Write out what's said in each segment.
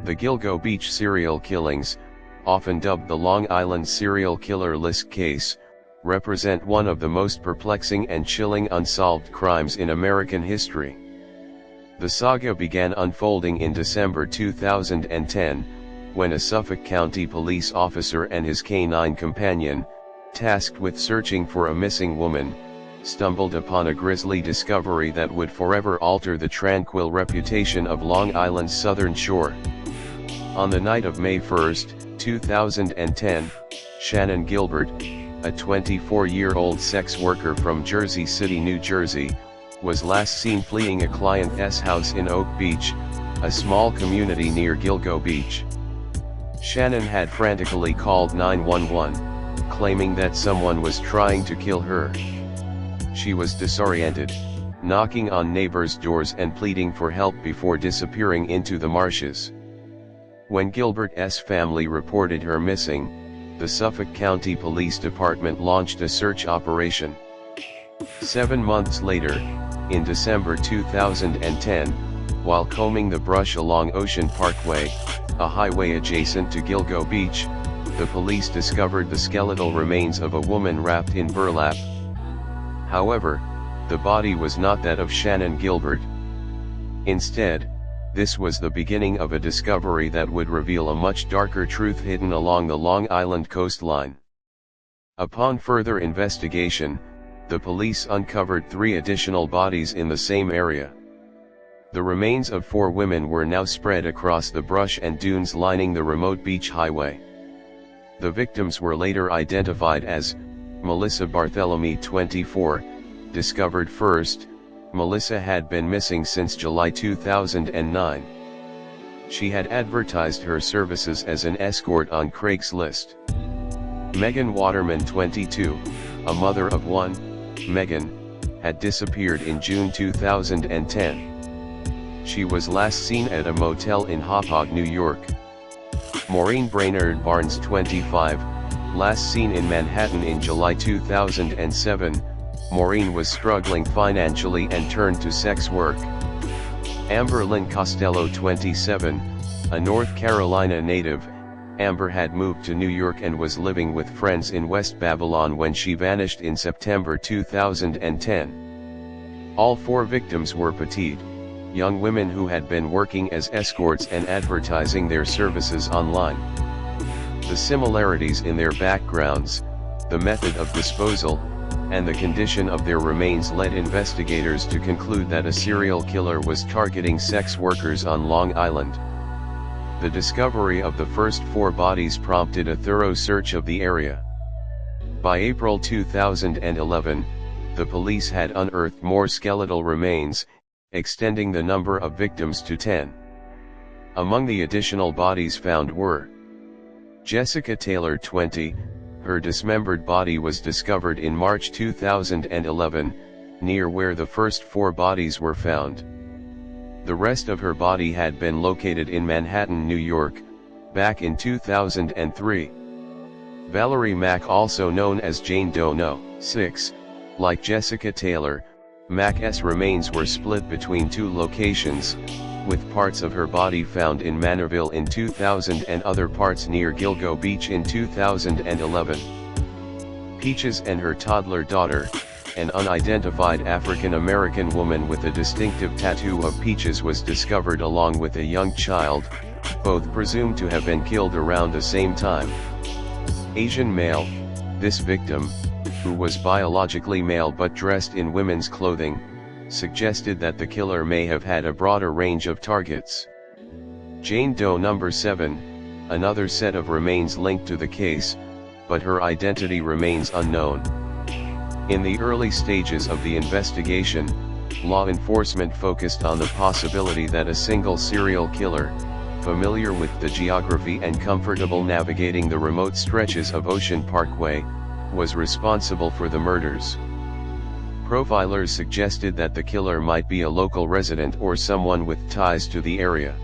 The Gilgo Beach serial killings, often dubbed the Long Island serial killer LISK case, represent one of the most perplexing and chilling unsolved crimes in American history. The saga began unfolding in December 2010, when a Suffolk County police officer and his canine companion, tasked with searching for a missing woman, stumbled upon a grisly discovery that would forever alter the tranquil reputation of Long Island's southern shore. On the night of May 1, 2010, Shannan Gilbert, a 24-year-old sex worker from Jersey City, New Jersey, was last seen fleeing a client's house in Oak Beach, a small community near Gilgo Beach. Shannan had frantically called 911, claiming that someone was trying to kill her. She was disoriented, knocking on neighbors' doors and pleading for help before disappearing into the marshes. When Gilbert's family reported her missing, the Suffolk County Police Department launched a search operation. 7 months later, in December 2010, while combing the brush along Ocean Parkway, a highway adjacent to Gilgo Beach, the police discovered the skeletal remains of a woman wrapped in burlap. However, the body was not that of Shannan Gilbert. Instead, this was the beginning of a discovery that would reveal a much darker truth hidden along the Long Island coastline. Upon further investigation, the police uncovered 3 additional bodies in the same area. The remains of 4 women were now spread across the brush and dunes lining the remote beach highway. The victims were later identified as Melissa Bartholomew, 24, discovered first. Melissa had been missing since July 2009. She had advertised her services as an escort on Craigslist. Megan Waterman, 22, a mother of 1, Megan, had disappeared in June 2010. She was last seen at a motel in Hauppauge, New York. Maureen Brainerd Barnes, 25, last seen in Manhattan in July 2007. Maureen was struggling financially and turned to sex work. Amber Lynn Costello, 27, a North Carolina native, Amber had moved to New York and was living with friends in West Babylon when she vanished in September 2010. All 4 victims were petite, young women who had been working as escorts and advertising their services online. The similarities in their backgrounds, the method of disposal, and the condition of their remains led investigators to conclude that a serial killer was targeting sex workers on Long Island. The discovery of the first 4 bodies prompted a thorough search of the area. By April 2011, the police had unearthed more skeletal remains, extending the number of victims to 10. Among the additional bodies found were Jessica Taylor, 20, her dismembered body was discovered in March 2011, near where the first 4 bodies were found. The rest of her body had been located in Manhattan, New York, back in 2003. Valerie Mack, also known as Jane Doe No. 6, like Jessica Taylor, Mack's remains were split between 2 locations, with parts of her body found in Manorville in 2000 and other parts near Gilgo Beach in 2011. Peaches and her toddler daughter, an unidentified African-American woman with a distinctive tattoo of peaches, was discovered along with a young child, both presumed to have been killed around the same time. Asian male, this victim, who was biologically male but dressed in women's clothing, suggested that the killer may have had a broader range of targets. Jane Doe No. 7, another set of remains linked to the case, but her identity remains unknown. In the early stages of the investigation, law enforcement focused on the possibility that a single serial killer, familiar with the geography and comfortable navigating the remote stretches of Ocean Parkway, was responsible for the murders. Profilers suggested that the killer might be a local resident or someone with ties to the area.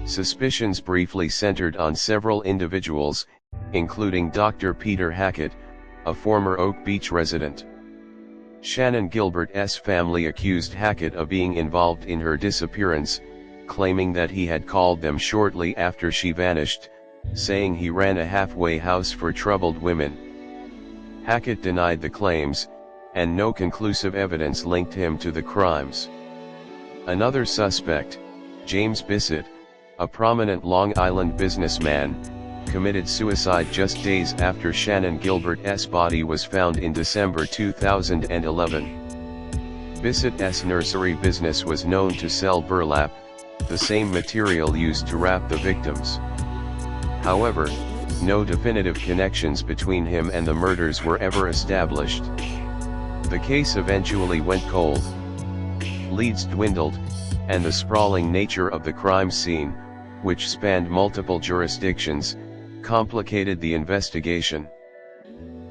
Suspicions briefly centered on several individuals, including Dr. Peter Hackett, a former Oak Beach resident. Shannan Gilbert's family accused Hackett of being involved in her disappearance, claiming that he had called them shortly after she vanished, saying he ran a halfway house for troubled women. Hackett denied the claims, and no conclusive evidence linked him to the crimes. Another suspect, James Bissett, a prominent Long Island businessman, committed suicide just days after Shannan Gilbert's body was found in December 2011. Bissett's nursery business was known to sell burlap, the same material used to wrap the victims. However, no definitive connections between him and the murders were ever established. The case eventually went cold. Leads dwindled, and the sprawling nature of the crime scene, which spanned multiple jurisdictions, complicated the investigation.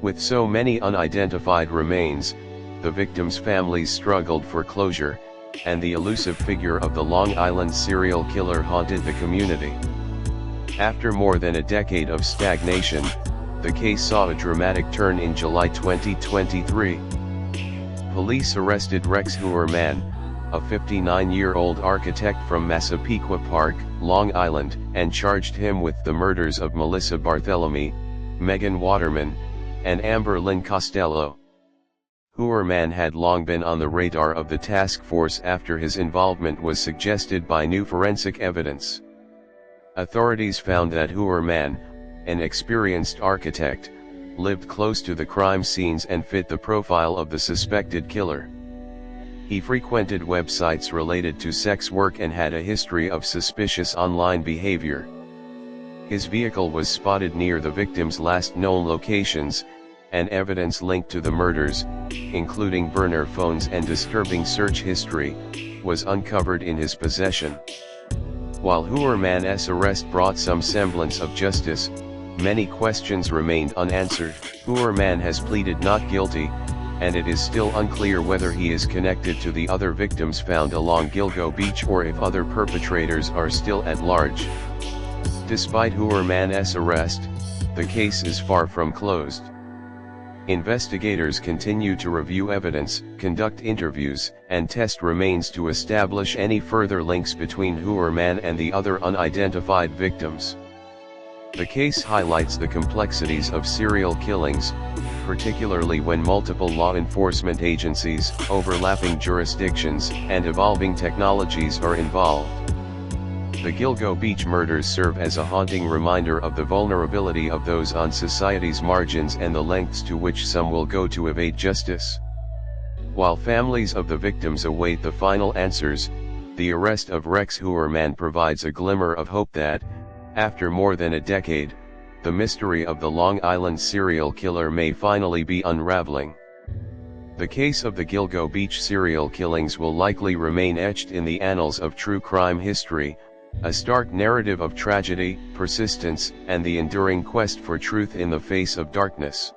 With so many unidentified remains, the victims' families struggled for closure, and the elusive figure of the Long Island serial killer haunted the community. After more than a decade of stagnation, the case saw a dramatic turn in July 2023. Police arrested Rex Heuermann, a 59-year-old architect from Massapequa Park, Long Island, and charged him with the murders of Melissa Barthelemy, Megan Waterman, and Amber Lynn Costello. Heuermann had long been on the radar of the task force after his involvement was suggested by new forensic evidence. Authorities found that Heuermann, an experienced architect, lived close to the crime scenes and fit the profile of the suspected killer. He frequented websites related to sex work and had a history of suspicious online behavior. His vehicle was spotted near the victim's last known locations, and evidence linked to the murders, including burner phones and disturbing search history, was uncovered in his possession. While Heuermann's arrest brought some semblance of justice, many questions remained unanswered. Heuermann has pleaded not guilty, and it is still unclear whether he is connected to the other victims found along Gilgo Beach or if other perpetrators are still at large. Despite Heuermann's arrest, the case is far from closed. Investigators continue to review evidence, conduct interviews, and test remains to establish any further links between Heuermann and the other unidentified victims. The case highlights the complexities of serial killings, particularly when multiple law enforcement agencies, overlapping jurisdictions, and evolving technologies are involved. The Gilgo Beach murders serve as a haunting reminder of the vulnerability of those on society's margins and the lengths to which some will go to evade justice. While families of the victims await the final answers, the arrest of Rex Heuermann provides a glimmer of hope that, after more than a decade, the mystery of the Long Island serial killer may finally be unraveling. The case of the Gilgo Beach serial killings will likely remain etched in the annals of true crime history, a stark narrative of tragedy, persistence, and the enduring quest for truth in the face of darkness.